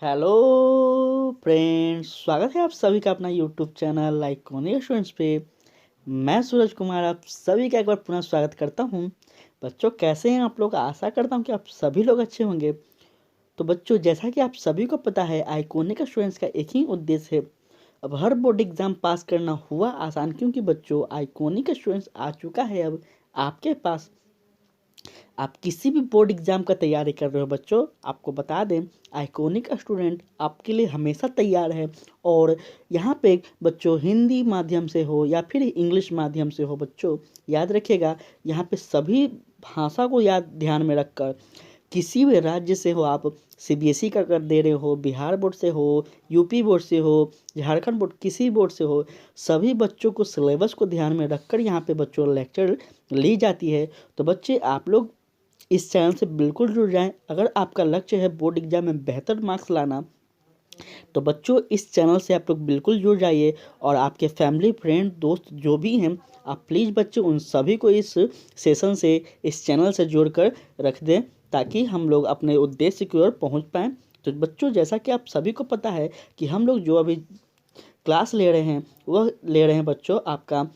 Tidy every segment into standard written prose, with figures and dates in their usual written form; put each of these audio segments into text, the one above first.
Hello friends, स्वागत है आप सभी का अपना यूट्यूब चैनल लाइकोनिक स्टूडेंट्स पे। मैं सूरज कुमार आप सभी का एक बार पुनः स्वागत करता हूं। बच्चों, कैसे हैं आप लोग? आशा करता हूं कि आप सभी लोग अच्छे होंगे। तो बच्चों, जैसा कि आप सभी को पता है, आइकॉनिक स्टूडेंट्स का एक ही उद्देश्य है। अब हर बोर्ड एग्जाम पास करना हुआ आसान, क्योंकि बच्चों आइकॉनिक स्टूडेंट्स आ चुका है अब आपके पास। आप किसी भी बोर्ड एग्जाम का तैयारी कर रहे हो बच्चों, आपको बता दें आइकॉनिक स्टूडेंट आपके लिए हमेशा तैयार है। और यहाँ पे बच्चों हिंदी माध्यम से हो या फिर इंग्लिश माध्यम से हो, बच्चों याद रखिएगा, यहाँ पे सभी भाषा को याद ध्यान में रखकर किसी भी राज्य से हो, आप सीबीएसई का कर दे रहे हो, बिहार बोर्ड से हो, यूपी बोर्ड से हो, झारखंड बोर्ड, किसी बोर्ड से हो, सभी बच्चों को सिलेबस को ध्यान में रखकर यहाँ पे बच्चों लेक्चर ली जाती है। तो बच्चे आप लोग इस चैनल से बिल्कुल जुड़ जाएं। अगर आपका लक्ष्य है बोर्ड एग्जाम में बेहतर मार्क्स लाना, तो बच्चों इस चैनल से आप लोग बिल्कुल जुड़ जाइए। और आपके फैमिली फ्रेंड दोस्त जो भी हैं, आप प्लीज़ बच्चों उन सभी को इस सेशन से, इस चैनल से जोड़कर रख दें, ताकि हम लोग अपने उद्देश्य की ओर पहुंच पाएँ। तो बच्चों, जैसा कि आप सभी को पता है कि हम लोग जो अभी क्लास ले रहे हैं, वह ले रहे हैं बच्चों आपका,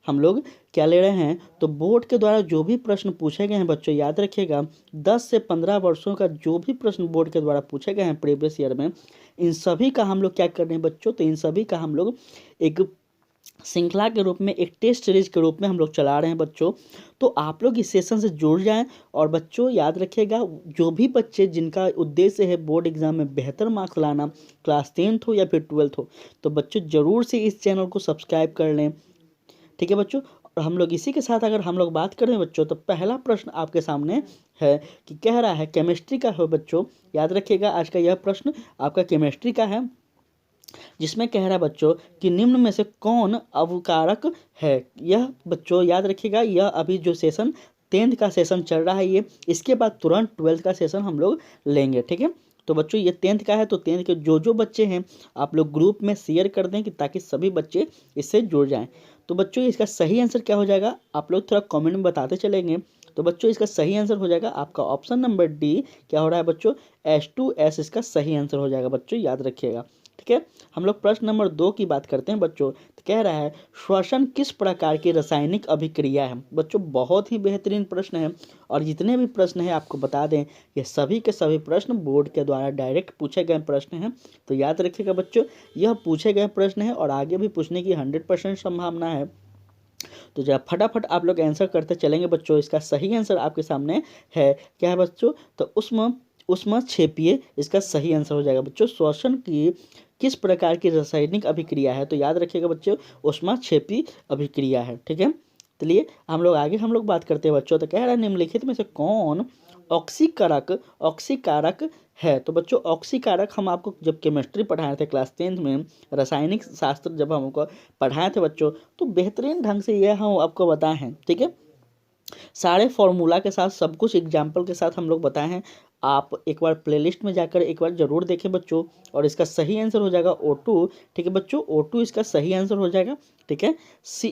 हम लोग क्या ले रहे हैं, तो बोर्ड के द्वारा जो भी प्रश्न पूछे गए हैं बच्चों, याद रखिएगा 10 से 15 वर्षों का जो भी प्रश्न बोर्ड के द्वारा पूछे गए हैं प्रीवियस ईयर में, इन सभी का हम लोग क्या कर रहे हैं बच्चों, तो इन सभी का हम लोग एक श्रृंखला के रूप में, एक टेस्ट सीरीज के रूप में हम लोग चला रहे हैं बच्चों। तो आप लोग इस सेशन से जुड़ जाएं। और बच्चों याद रखिएगा, जो भी बच्चे जिनका उद्देश्य है बोर्ड एग्जाम में बेहतर मार्क्स लाना, क्लास 10th हो या फिर 12th हो, तो बच्चों ज़रूर से इस चैनल को सब्सक्राइब कर लें। ठीक है बच्चों। और हम लोग इसी के साथ अगर हम लोग बात करें बच्चों, तो पहला प्रश्न आपके सामने है कि कह रहा है केमिस्ट्री का है बच्चों। याद रखिएगा, आज का यह प्रश्न आपका केमिस्ट्री का है, जिसमें कह रहा है बच्चों कि निम्न में से कौन अवकारक है। यह बच्चों याद रखिएगा, यह अभी जो सेशन 10th का सेशन चल रहा है, ये इसके बाद तुरंत 12th का सेशन हम लोग लेंगे। ठीक है। तो बच्चों ये 10th का है, तो 10th के जो बच्चे हैं आप लोग ग्रुप में शेयर कर दें, कि ताकि सभी बच्चे इससे जुड़ जाएं। तो बच्चों इसका सही आंसर क्या हो जाएगा, आप लोग थोड़ा कमेंट में बताते चलेंगे। तो बच्चों इसका सही आंसर हो जाएगा आपका ऑप्शन नंबर डी। क्या हो रहा है बच्चों, H2S इसका सही आंसर हो जाएगा बच्चों, याद रखिएगा। ठीक है। हम लोग प्रश्न नंबर 2 की बात करते हैं बच्चों। तो कह रहा है श्वसन किस प्रकार की रासायनिक अभिक्रिया है। बच्चों बहुत ही बेहतरीन प्रश्न है, और जितने भी प्रश्न हैं आपको बता दें, ये सभी के सभी प्रश्न बोर्ड के द्वारा डायरेक्ट पूछे गए प्रश्न हैं। तो याद रखिएगा बच्चों, यह पूछे गए प्रश्न है और आगे भी पूछने की 100% संभावना है। तो जब फटाफट आप लोग आंसर करते चलेंगे बच्चों, इसका सही आंसर आपके सामने है। क्या है बच्चों, तो उष्मा उष्मा क्षेपीय इसका सही आंसर हो जाएगा बच्चों। श्वसन की किस प्रकार की रासायनिक अभिक्रिया है, तो याद रखिएगा बच्चों उष्मा क्षेपी अभिक्रिया है। ठीक है। चलिए हम लोग आगे हम लोग बात करते हैं बच्चों। तो कह रहा है निम्नलिखित में से कौन ऑक्सीकारक ऑक्सीकारक है। तो बच्चों ऑक्सीकारक हम आपको जब केमिस्ट्री पढ़ाए थे क्लास 10th में, रासायनिक शास्त्र जब हमको पढ़ाए थे बच्चों, तो बेहतरीन ढंग से यह हम आपको बताए हैं। ठीक है। सारे फॉर्मूला के साथ, सब कुछ एग्जाम्पल के साथ हम लोग बताए हैं। आप एक बार प्लेलिस्ट में जाकर एक बार ज़रूर देखें बच्चों। और इसका सही आंसर हो जाएगा O2। ठीक है बच्चों, O2 इसका सही आंसर हो जाएगा। ठीक है।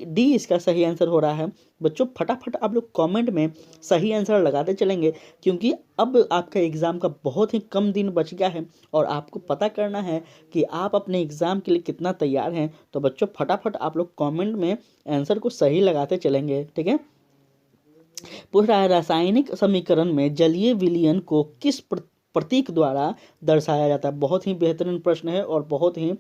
D इसका सही आंसर हो रहा है बच्चों। फटाफट आप लोग कमेंट में सही आंसर लगाते चलेंगे, क्योंकि अब आपका एग्ज़ाम का बहुत ही कम दिन बच गया है, और आपको पता करना है कि आप अपने एग्ज़ाम के लिए कितना तैयार हैं। तो बच्चों फटाफट आप लोग कमेंट में आंसर को सही लगाते चलेंगे। ठीक है। पूछ रहा है रासायनिक समीकरण में जलीय विलयन को किस प्रतीक द्वारा दर्शाया जाता है। बहुत ही बेहतरीन प्रश्न है, और बहुत ही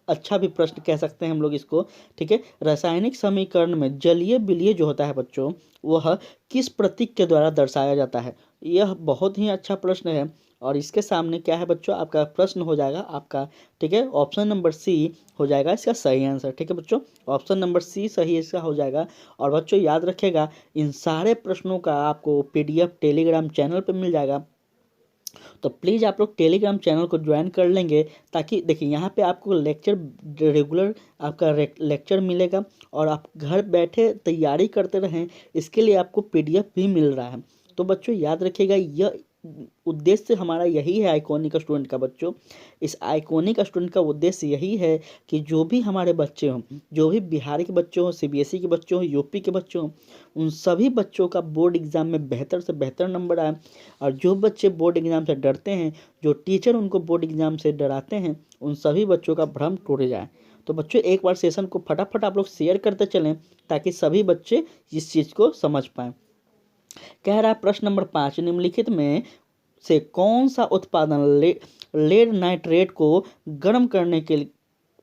अच्छा भी प्रश्न कह सकते हैं हम लोग इसको। ठीक है। रासायनिक समीकरण में जलीय विलय जो होता है बच्चों, वह किस प्रतीक के द्वारा दर्शाया जाता है। यह बहुत ही अच्छा प्रश्न है, और इसके सामने क्या है बच्चों, आपका प्रश्न हो जाएगा आपका, ठीक है, ऑप्शन नंबर सी हो जाएगा इसका सही आंसर। ठीक है बच्चों, ऑप्शन नंबर सी सही इसका हो जाएगा। और बच्चों याद रखिएगा, इन सारे प्रश्नों का आपको पीडीएफ टेलीग्राम चैनल पर मिल जाएगा। तो प्लीज़ आप लोग टेलीग्राम चैनल को ज्वाइन कर लेंगे, ताकि देखिए यहाँ पे आपको लेक्चर रेगुलर आपका लेक्चर मिलेगा, और आप घर बैठे तैयारी करते रहें, इसके लिए आपको पीडीएफ भी मिल रहा है। तो बच्चों याद रखिएगा, यह उद्देश्य हमारा यही है आइकॉनिक स्टूडेंट का बच्चों। इस आइकॉनिक स्टूडेंट का उद्देश्य यही है कि जो भी हमारे बच्चे हों, जो भी बिहार के बच्चे हों, सीबीएसई के बच्चे हों, यूपी के बच्चे हों, उन सभी बच्चों का बोर्ड एग्जाम में बेहतर से बेहतर नंबर आए। और जो बच्चे बोर्ड एग्जाम से डरते हैं, जो टीचर उनको बोर्ड एग्जाम से डराते हैं, उन सभी बच्चों का भ्रम टूट जाए। तो बच्चों एक बार सेशन को फटाफट आप लोग शेयर करते चलें ताकि सभी बच्चे इस चीज़ को समझ पाएं। कह रहा है प्रश्न नंबर 5, निम्नलिखित में से कौन सा उत्पादन लेड नाइट्रेट को गर्म करने के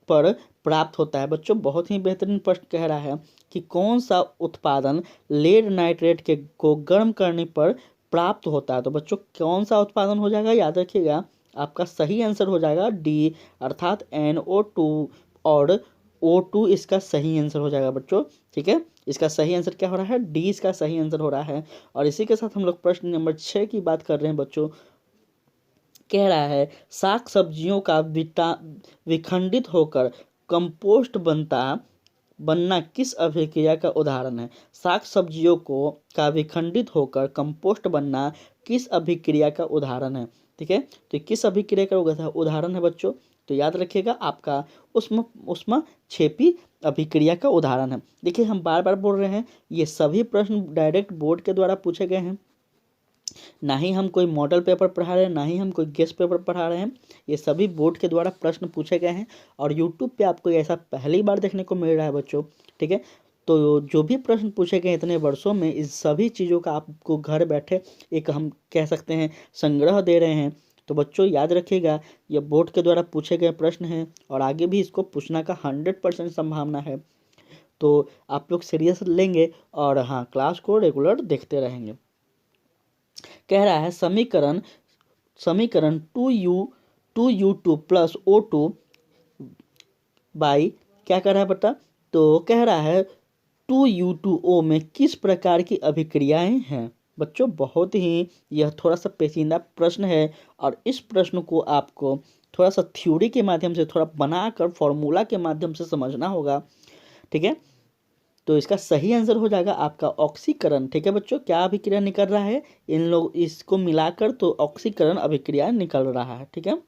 पर प्राप्त होता है। बच्चों बहुत ही बेहतरीन प्रश्न कह रहा है कि कौन सा उत्पादन लेड नाइट्रेट के को गर्म करने पर प्राप्त होता है। तो बच्चों कौन सा उत्पादन हो जाएगा, याद रखिएगा आपका सही आंसर हो जाएगा डी, अर्थात NO2 और O2 इसका सही आंसर हो जाएगा बच्चों। ठीक है, इसका सही आंसर क्या हो रहा है, डी इसका सही आंसर हो रहा है। और इसी के साथ हम लोग प्रश्न नंबर 6 की बात कर रहे हैं बच्चों। कह रहा है साग सब्जियों का विखंडित होकर कंपोस्ट बनना किस अभिक्रिया का उदाहरण है। साग सब्जियों का विखंडित होकर कंपोस्ट बनना किस अभिक्रिया का उदाहरण है। ठीक है, तो किस अभिक्रिया का उदाहरण है बच्चों, तो याद रखिएगा आपका उष्मा क्षेपी अभिक्रिया का उदाहरण है। देखिए हम बार बार बोल रहे हैं, ये सभी प्रश्न डायरेक्ट बोर्ड के द्वारा पूछे गए हैं, ना ही हम कोई मॉडल पेपर पढ़ा रहे हैं, ना ही हम कोई गेस्ट पेपर पढ़ा रहे हैं। ये सभी बोर्ड के द्वारा प्रश्न पूछे गए हैं और यूट्यूब पे आपको ऐसा पहली बार देखने को मिल रहा है बच्चों। ठीक है, तो जो भी प्रश्न पूछे गए इतने वर्षों में, इस सभी चीज़ों का आपको घर बैठे एक हम कह सकते हैं संग्रह दे रहे हैं। तो बच्चों याद रखिएगा ये बोर्ड के द्वारा पूछे गए प्रश्न हैं और आगे भी इसको पूछना का 100% संभावना है। तो आप लोग सीरियस लेंगे और हाँ क्लास को रेगुलर देखते रहेंगे। कह रहा है समीकरण 2U2 प्लस O2 बाई क्या कर रहा है बेटा, तो कह रहा है 2U2O में किस प्रकार की अभिक्रियाएं हैं। बच्चों बहुत ही यह थोड़ा सा पेचीदा प्रश्न है और इस प्रश्न को आपको थोड़ा सा थ्योरी के माध्यम से, थोड़ा बनाकर फॉर्मूला के माध्यम से समझना होगा। ठीक है, तो इसका सही आंसर हो जाएगा आपका ऑक्सीकरण। ठीक है बच्चों, क्या अभिक्रिया निकल रहा है, इन लोग इसको मिलाकर तो ऑक्सीकरण अभिक्रिया निकल रहा है। ठीक है,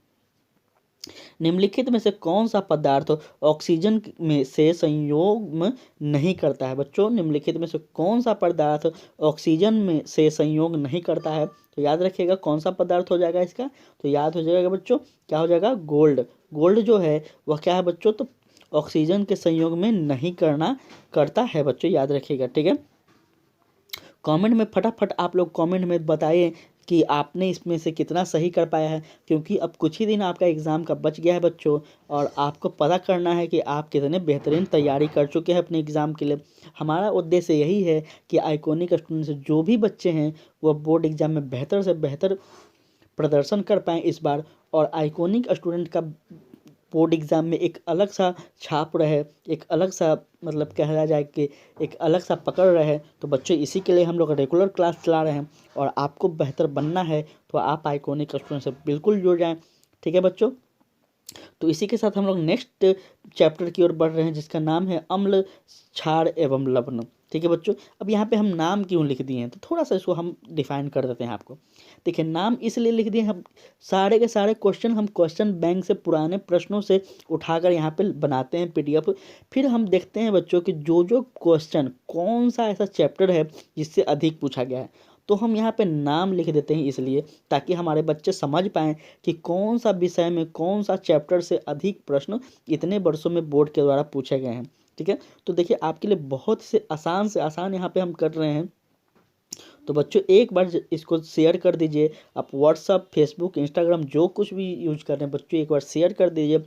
निम्नलिखित में से कौन सा पदार्थ ऑक्सीजन में से संयोग नहीं करता है। बच्चों निम्नलिखित में से कौन सा पदार्थ ऑक्सीजन में से संयोग नहीं करता है, तो याद रखिएगा कौन सा पदार्थ हो जाएगा इसका, तो याद हो जाएगा बच्चों क्या हो जाएगा, गोल्ड। गोल्ड जो है वह क्या है बच्चों, तो ऑक्सीजन के संयोग में नहीं करता है बच्चों, याद रखिएगा। ठीक है, कमेंट में फटाफट आप लोग कमेंट में बताइए कि आपने इसमें से कितना सही कर पाया है, क्योंकि अब कुछ ही दिन आपका एग्ज़ाम का बच गया है बच्चों और आपको पता करना है कि आप कितने बेहतरीन तैयारी कर चुके हैं अपने एग्ज़ाम के लिए। हमारा उद्देश्य यही है कि आइकॉनिक स्टूडेंट से जो भी बच्चे हैं वो बोर्ड एग्ज़ाम में बेहतर से बेहतर प्रदर्शन कर पाएँ इस बार, और आइकॉनिक स्टूडेंट का बोर्ड एग्ज़ाम में एक अलग सा छाप रहे, एक अलग सा मतलब कहा जाए कि एक अलग सा पकड़ रहे। तो बच्चों इसी के लिए हम लोग रेगुलर क्लास चला रहे हैं और आपको बेहतर बनना है तो आप आइकॉनिक स्टूडेंट से बिल्कुल जुड़ जाएं। ठीक है बच्चों, तो इसी के साथ हम लोग नेक्स्ट चैप्टर की ओर बढ़ रहे हैं जिसका नाम है अम्ल, क्षार एवं लवण। ठीक है बच्चों, अब यहाँ पे हम नाम क्यों लिख दिए हैं तो थोड़ा सा इसको हम डिफाइन कर देते हैं आपको। देखिए नाम इसलिए लिख दिए, हम सारे के सारे क्वेश्चन हम क्वेश्चन बैंक से पुराने प्रश्नों से उठाकर यहाँ पे बनाते हैं PDF। फिर हम देखते हैं बच्चों कि जो क्वेश्चन कौन सा ऐसा चैप्टर है जिससे अधिक पूछा गया है, तो हम यहाँ पे नाम लिख देते हैं इसलिए ताकि हमारे बच्चे समझ पाएँ कि कौन सा विषय में कौन सा चैप्टर से अधिक प्रश्न इतने वर्षों में बोर्ड के द्वारा पूछे गए हैं। ठीक है, तो देखिए आपके लिए बहुत से आसान यहाँ पे हम कर रहे हैं। तो बच्चों एक बार इसको शेयर कर दीजिए, आप व्हाट्सअप, फेसबुक, इंस्टाग्राम जो कुछ भी यूज कर रहे हैं बच्चों एक बार शेयर कर दीजिए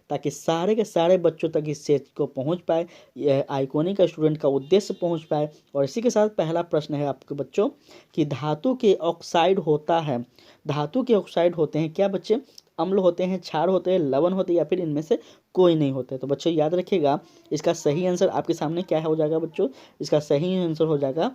ताकि सारे के सारे बच्चों तक इस चीज़ को पहुंच पाए, यह आइकॉनिक स्टूडेंट का उद्देश्य पहुंच पाए। और इसी के साथ पहला प्रश्न है आपके बच्चों कि धातु के ऑक्साइड होता है, धातु के ऑक्साइड होते हैं क्या बच्चे, अम्ल होते हैं, क्षार होते हैं, लवण होते हैं या फिर इनमें से कोई नहीं होते। तो बच्चों याद रखिएगा इसका सही आंसर आपके सामने क्या हो जाएगा बच्चों, इसका सही आंसर हो जाएगा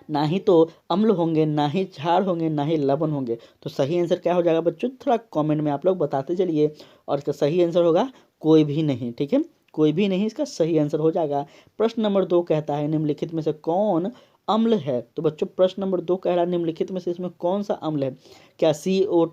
ना ही तो अम्ल होंगे, ना ही क्षार होंगे, ना ही लवण होंगे। तो सही आंसर क्या हो जाएगा बच्चों, थोड़ा कमेंट में आप लोग बताते चलिए। और इसका सही आंसर होगा कोई भी नहीं। ठीक है, कोई भी नहीं इसका सही आंसर हो जाएगा। प्रश्न नंबर 2 कहता है निम्नलिखित में से कौन अम्ल है? तो बच्चों प्रश्न नंबर 2 कह रहा है निम्नलिखित में से इसमें कौन सा अम्ल है? क्या CO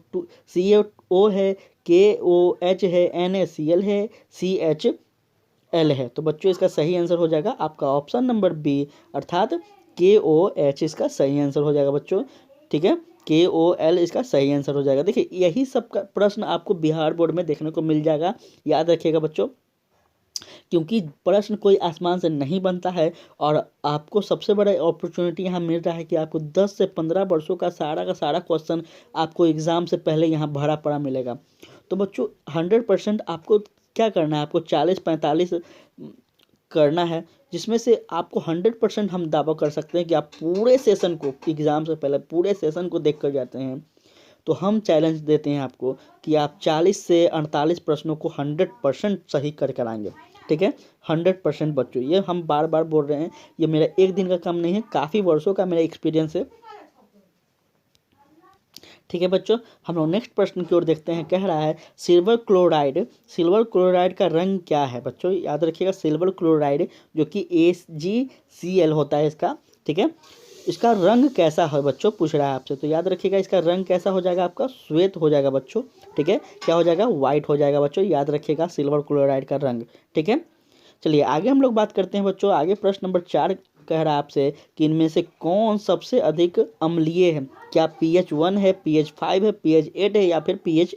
है, KOH है, NaCl है, CHL है? तो बच्चों इसका सही आंसर हो जाएगा आपका ऑप्शन नंबर बी, अर्थात KOH इसका सही आंसर हो जाएगा बच्चों। ठीक है, KOL इसका सही आंसर हो जाएगा। देखिए यही सब का प्रश्न आपको बिहार बोर्ड में देखने को मिल जाएगा, याद रखिएगा बच्चों, क्योंकि प्रश्न कोई आसमान से नहीं बनता है। और आपको सबसे बड़ा अपॉर्चुनिटी यहाँ मिल रहा है कि आपको 10 से 15 वर्षों का सारा क्वेश्चन आपको एग्ज़ाम से पहले यहाँ भरा पड़ा मिलेगा। तो बच्चों 100% आपको क्या करना है, आपको 40-45 करना है, जिसमें से आपको 100% हम दावा कर सकते हैं कि आप पूरे सेशन को, एग्ज़ाम से पहले पूरे सेशन को देख कर जाते हैं। तो हम चैलेंज देते हैं आपको कि आप 40 से 48 प्रश्नों को 100% सही कर कर आएंगे। ठीक है, 100% बच्चों, ये हम बार बार बोल रहे हैं, ये मेरा एक दिन का काम नहीं है, काफ़ी वर्षों का मेरा एक्सपीरियंस है। ठीक है बच्चों, हम लोग नेक्स्ट प्रश्न की ओर देखते हैं। कह रहा है सिल्वर क्लोराइड का रंग क्या है? बच्चों याद रखिएगा, सिल्वर क्लोराइड जो कि AgCl होता है इसका, ठीक है, इसका रंग कैसा है बच्चों, पूछ रहा है आपसे। तो याद रखिएगा इसका रंग कैसा हो जाएगा, आपका श्वेत हो जाएगा बच्चों। ठीक है, क्या हो जाएगा, व्हाइट हो जाएगा बच्चों, याद रखिएगा सिल्वर क्लोराइड का रंग। ठीक है, चलिए आगे हम लोग बात करते हैं बच्चों। आगे प्रश्न नंबर 4 कह रहा है आपसे कि इनमें से कौन सबसे अधिक अम्लीय है? क्या pH 1 है, pH 5 है, pH 8 है, या फिर pH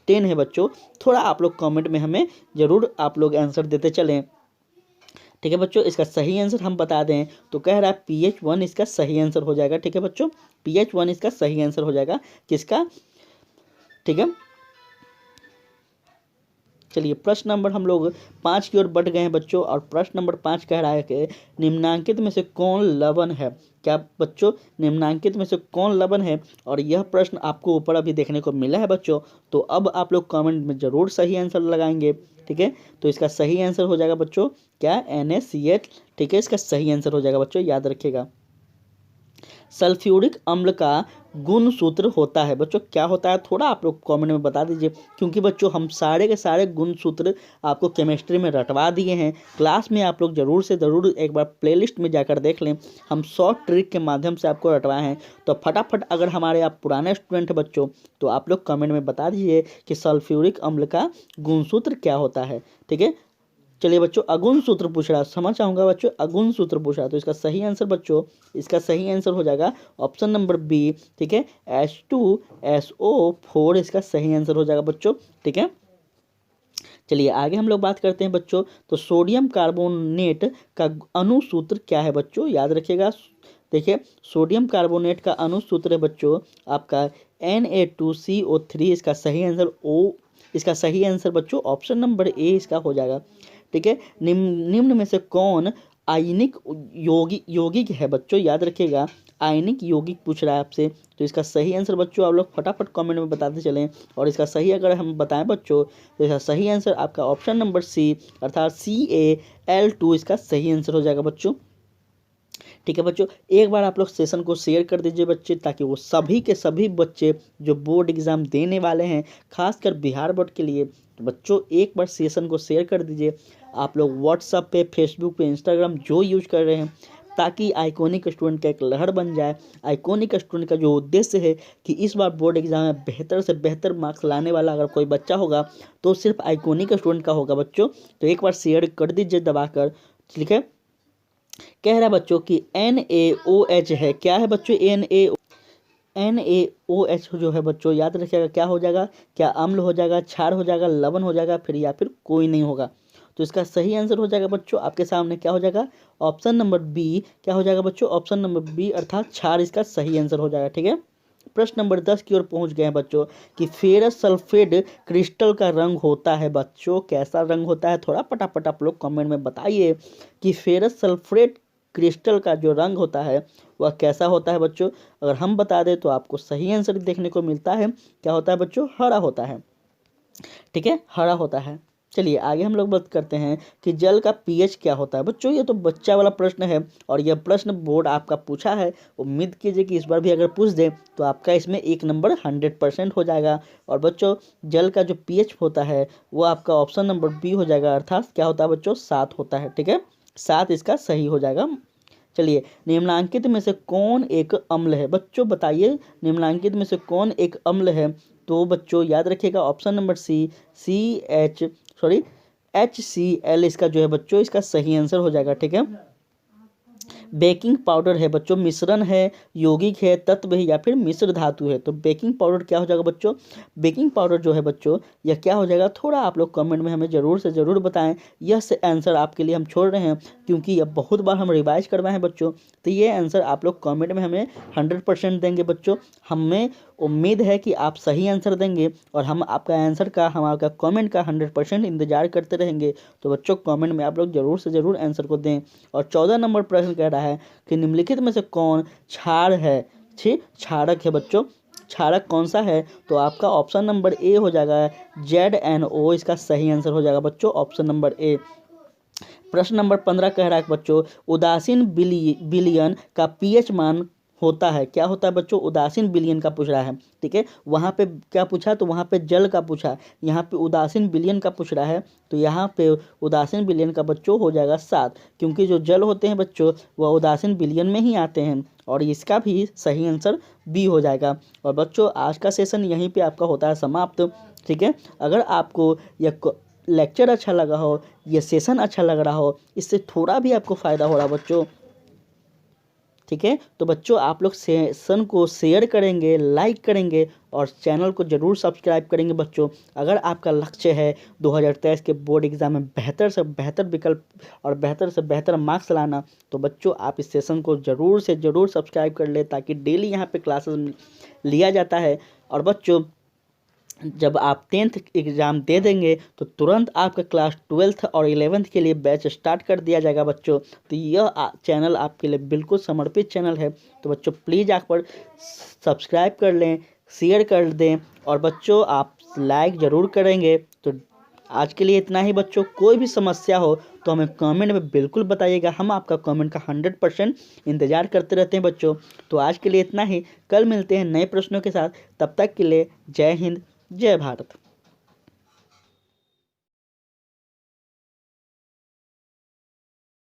10 है? बच्चों थोड़ा आप लोग कमेंट में हमें ज़रूर आप लोग आंसर देते चलें। ठीक है बच्चों, इसका सही आंसर हम बता दें तो कह रहा है pH 1 इसका सही आंसर हो जाएगा। ठीक है बच्चों, pH 1 इसका सही आंसर हो जाएगा, किसका? ठीक है, चलिए प्रश्न नंबर हम लोग 5 की ओर बढ़ गए हैं बच्चों। और प्रश्न नंबर 5 कह रहा है कि निम्नांकित में से कौन लवण है? क्या बच्चों निम्नांकित में से कौन लवण है? और यह प्रश्न आपको ऊपर अभी देखने को मिला है बच्चों। तो अब आप लोग कमेंट में ज़रूर सही आंसर लगाएंगे। ठीक है, तो इसका सही आंसर हो जाएगा बच्चों क्या, NaCl। ठीक है, इसका सही आंसर हो जाएगा बच्चों, याद रखिएगा। सल्फ्यूरिक अम्ल का गुण सूत्र होता है बच्चों, क्या होता है? थोड़ा आप लोग कमेंट में बता दीजिए, क्योंकि बच्चों हम सारे के सारे गुण सूत्र आपको केमिस्ट्री में रटवा दिए हैं। क्लास में आप लोग ज़रूर से ज़रूर एक बार प्लेलिस्ट में जाकर देख लें, हम शॉर्ट ट्रिक के माध्यम से आपको रटवाए हैं। तो फटाफट अगर हमारे आप पुराने स्टूडेंट हैं बच्चों, तो आप लोग कमेंट में बता दीजिए कि सल्फ्यूरिक अम्ल का गुण सूत्र क्या होता है। ठीक है, चलिए बच्चों अगुण सूत्र पूछ रहा है, समझ चाहूँगा बच्चों, अगुण सूत्र पूछ रहा है। तो इसका सही आंसर बच्चों, इसका सही आंसर हो जाएगा ऑप्शन नंबर बी। ठीक है, H2SO4 इसका सही आंसर हो जाएगा बच्चों। ठीक है, चलिए आगे हम लोग बात करते हैं बच्चों। तो सोडियम कार्बोनेट का अणुसूत्र क्या है बच्चों, याद रखिएगा। देखिए सोडियम कार्बोनेट का अणुसूत्र है बच्चों आपका Na2CO3, इसका सही आंसर इसका सही आंसर बच्चों ऑप्शन नंबर ए इसका हो जाएगा। ठीक है, निम्न में से कौन आयनिक यौगिक है बच्चों, याद रखिएगा, आयनिक यौगिक पूछ रहा है आपसे। तो इसका सही आंसर बच्चों आप लोग फटाफट कमेंट में बताते चलें। और इसका सही अगर हम बताएं बच्चों, तो इसका सही आंसर आपका ऑप्शन नंबर सी, अर्थात CaL2 इसका सही आंसर हो जाएगा बच्चों। ठीक है बच्चों, एक बार आप लोग सेशन को शेयर कर दीजिए बच्चे, ताकि वो सभी के सभी बच्चे जो बोर्ड एग्ज़ाम देने वाले हैं, खासकर बिहार बोर्ड के लिए, तो बच्चों एक बार सेशन को शेयर कर दीजिए। आप लोग व्हाट्सएप पे, फेसबुक पे, इंस्टाग्राम जो यूज कर रहे हैं, ताकि आइकॉनिक स्टूडेंट का एक लहर बन जाए। आइकॉनिक स्टूडेंट का जो उद्देश्य है कि इस बार बोर्ड एग्जाम में बेहतर से बेहतर मार्क्स लाने वाला अगर कोई बच्चा होगा, तो सिर्फ आइकॉनिक स्टूडेंट का होगा बच्चों। तो एक बार शेयर कर दीजिए दबाकर। ठीक है, कह रहा है बच्चों कि NaOH है, क्या है बच्चों, NaOH जो है बच्चों, याद रखिएगा क्या हो जाएगा, क्या अम्ल हो जाएगा, क्षार हो जाएगा, लवण हो जाएगा, फिर या फिर कोई नहीं होगा। तो इसका सही आंसर हो जाएगा बच्चों आपके सामने, क्या हो जाएगा, ऑप्शन नंबर बी। क्या हो जाएगा बच्चों, ऑप्शन नंबर बी, अर्थात क्षार इसका सही आंसर हो जाएगा। ठीक है, प्रश्न नंबर 10 की ओर पहुंच गए हैं बच्चों कि फेरस सल्फेट क्रिस्टल का रंग होता है बच्चों, कैसा रंग होता है, थोड़ा फटाफट आप लोग कमेंट में बताइए कि फेरस सल्फेट क्रिस्टल का जो रंग होता है वह कैसा होता है बच्चों। अगर हम बता दें तो आपको सही आंसर देखने को मिलता है, क्या होता है बच्चों, हरा होता है। ठीक है, हरा होता है। चलिए आगे हम लोग बात करते हैं कि जल का पीएच क्या होता है बच्चों। ये तो बच्चा वाला प्रश्न है और यह प्रश्न बोर्ड आपका पूछा है। उम्मीद कीजिए कि इस बार भी अगर पूछ दे तो आपका इसमें 1 नंबर 100% हो जाएगा। और बच्चों जल का जो पीएच होता है वो आपका ऑप्शन नंबर बी हो जाएगा, अर्थात क्या होता है बच्चों, 7 होता है। ठीक है, 7 इसका सही हो जाएगा। चलिए, निम्नलिखित में से कौन एक अम्ल है? बच्चों बताइए, निम्नलिखित में से कौन एक अम्ल है? तो बच्चों याद रखिएगा ऑप्शन नंबर HCl इसका जो है बच्चों इसका सही आंसर हो जाएगा। ठीक है, बेकिंग पाउडर है बच्चों, मिश्रण है, यौगिक है, तत्व है या फिर मिश्र धातु है। तो बेकिंग पाउडर क्या हो जाएगा बच्चों? बेकिंग पाउडर जो है बच्चों यह क्या हो जाएगा? थोड़ा आप लोग कमेंट में हमें ज़रूर से ज़रूर बताएं। यह से आंसर आपके लिए हम छोड़ रहे हैं क्योंकि यह बहुत बार हम रिवाइज करवाए हैं बच्चों। तो ये आंसर आप लोग कमेंट में हमें 100% देंगे बच्चों। हमें उम्मीद है कि आप सही आंसर देंगे और हम आपका कमेंट का 100% इंतजार करते रहेंगे। तो बच्चों कमेंट में आप लोग ज़रूर से ज़रूर आंसर को दें। और 14 नंबर प्रश्न कह रहा है कि निम्नलिखित में से कौन क्षार है? ठीक, क्षारक है बच्चों। क्षारक कौन सा है? तो आपका ऑप्शन नंबर ए हो जाएगा, ZnO इसका सही आंसर हो जाएगा बच्चों, ऑप्शन नंबर ए। प्रश्न नंबर 15 कह रहा है बच्चों, उदासीन विलयन का पीएच मान होता है। क्या होता है बच्चों? उदासीन विलयन का पूछ रहा है। ठीक है, वहाँ पे क्या पूछा? तो वहाँ पे जल का पूछा, यहाँ पे उदासीन विलयन का पूछ रहा है। तो यहाँ पे उदासीन विलयन का बच्चों हो जाएगा 7, क्योंकि जो जल होते हैं बच्चों वह उदासीन विलयन में ही आते हैं। और इसका भी सही आंसर बी हो जाएगा। और बच्चों आज का सेशन यहीं पे आपका होता है समाप्त। ठीक है, अगर आपको यह लेक्चर अच्छा लगा हो, ये सेशन अच्छा लग रहा हो, इससे थोड़ा भी आपको फ़ायदा हो रहा है बच्चों, ठीक है, तो बच्चों आप लोग सेशन को शेयर करेंगे, लाइक करेंगे और चैनल को ज़रूर सब्सक्राइब करेंगे बच्चों। अगर आपका लक्ष्य है 2023 के बोर्ड एग्ज़ाम में बेहतर से बेहतर विकल्प और बेहतर से बेहतर मार्क्स लाना, तो बच्चों आप इस सेशन को ज़रूर से ज़रूर सब्सक्राइब कर ले, ताकि डेली यहाँ पे क्लासेस लिया जाता है। और बच्चों जब आप 10th एग्ज़ाम दे देंगे तो तुरंत आपका क्लास 12th और 11th के लिए बैच स्टार्ट कर दिया जाएगा बच्चों। तो यह चैनल आपके लिए बिल्कुल समर्पित चैनल है। तो बच्चों प्लीज़ आप पर सब्सक्राइब कर लें, शेयर कर दें और बच्चों आप लाइक ज़रूर करेंगे। तो आज के लिए इतना ही बच्चों। कोई भी समस्या हो तो हमें कमेंट में बिल्कुल बताइएगा, हम आपका कमेंट का 100% इंतज़ार करते रहते हैं बच्चों। तो आज के लिए इतना ही, कल मिलते हैं नए प्रश्नों के साथ। तब तक के लिए जय हिंद, जय भारत।